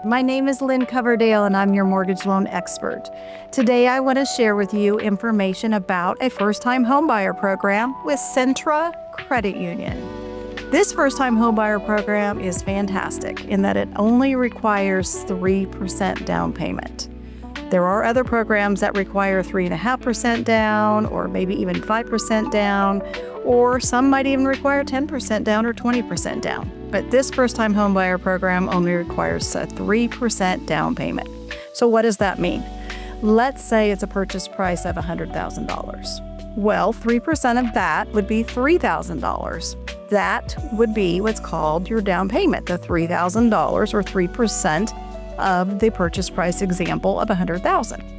My name is Lynne Coverdale, and I'm your mortgage loan expert. Today, I want to share with you information about a first-time homebuyer program with Centra Credit Union. This first-time homebuyer program is fantastic in that it only requires 3% down payment. There are other programs that require 3.5% down, or maybe even 5% down, or some might even require 10% down or 20% down. But this first-time homebuyer program only requires a 3% down payment. So what does that mean? Let's say it's a purchase price of $100,000. Well, 3% of that would be $3,000. That would be what's called your down payment, the $3,000 or 3% of the purchase price example of $100,000.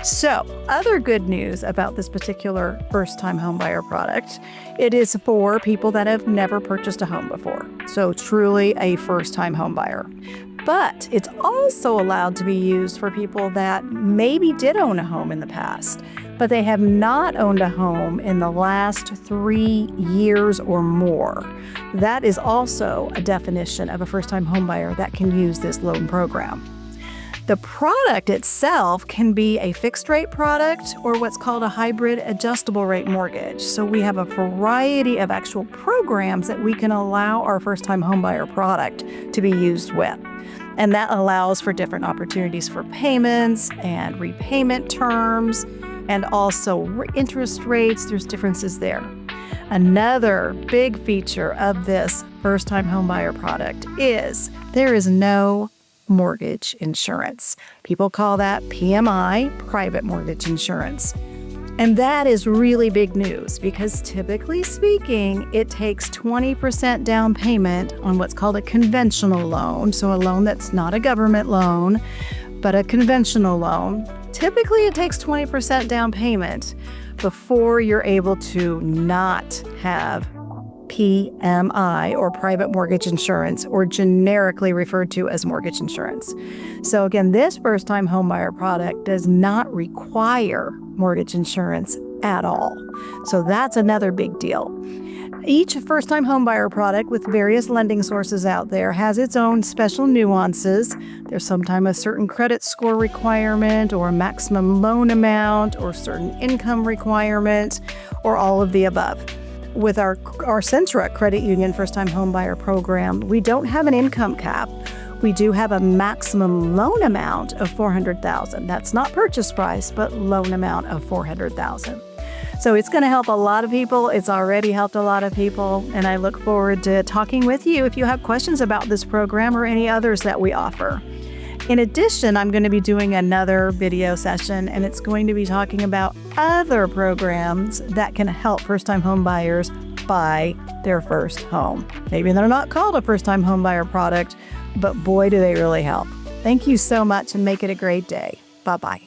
So, other good news about this particular first-time homebuyer product, it is for people that have never purchased a home before. So, truly a first-time homebuyer. But it's also allowed to be used for people that maybe did own a home in the past, but they have not owned a home in the last 3 years or more. That is also a definition of a first-time homebuyer that can use this loan program. The product itself can be a fixed rate product or what's called a hybrid adjustable rate mortgage. So we have a variety of actual programs that we can allow our first-time homebuyer product to be used with. And that allows for different opportunities for payments and repayment terms and also interest rates. There's differences there. Another big feature of this first-time homebuyer product is there is no mortgage insurance. People call that PMI, private mortgage insurance. And that is really big news because typically speaking, it takes 20% down payment on what's called a conventional loan. So a loan that's not a government loan, but a conventional loan. Typically it takes 20% down payment before you're able to not have PMI or private mortgage insurance, or generically referred to as mortgage insurance. So again, this first-time homebuyer product does not require mortgage insurance at all. So that's another big deal. Each first-time homebuyer product with various lending sources out there has its own special nuances. There's sometimes a certain credit score requirement or a maximum loan amount or certain income requirement or all of the above. With our Centra Credit Union first-time homebuyer program, we don't have an income cap. We do have a maximum loan amount of $400,000. That's not purchase price, but loan amount of $400,000. So it's going to help a lot of people. It's already helped a lot of people, and I look forward to talking with you if you have questions about this program or any others that we offer. In addition, I'm going to be doing another video session, and it's going to be talking about other programs that can help first-time home buyers buy their first home. Maybe they're not called a first-time home buyer product, but boy, do they really help. Thank you so much, and make it a great day. Bye-bye.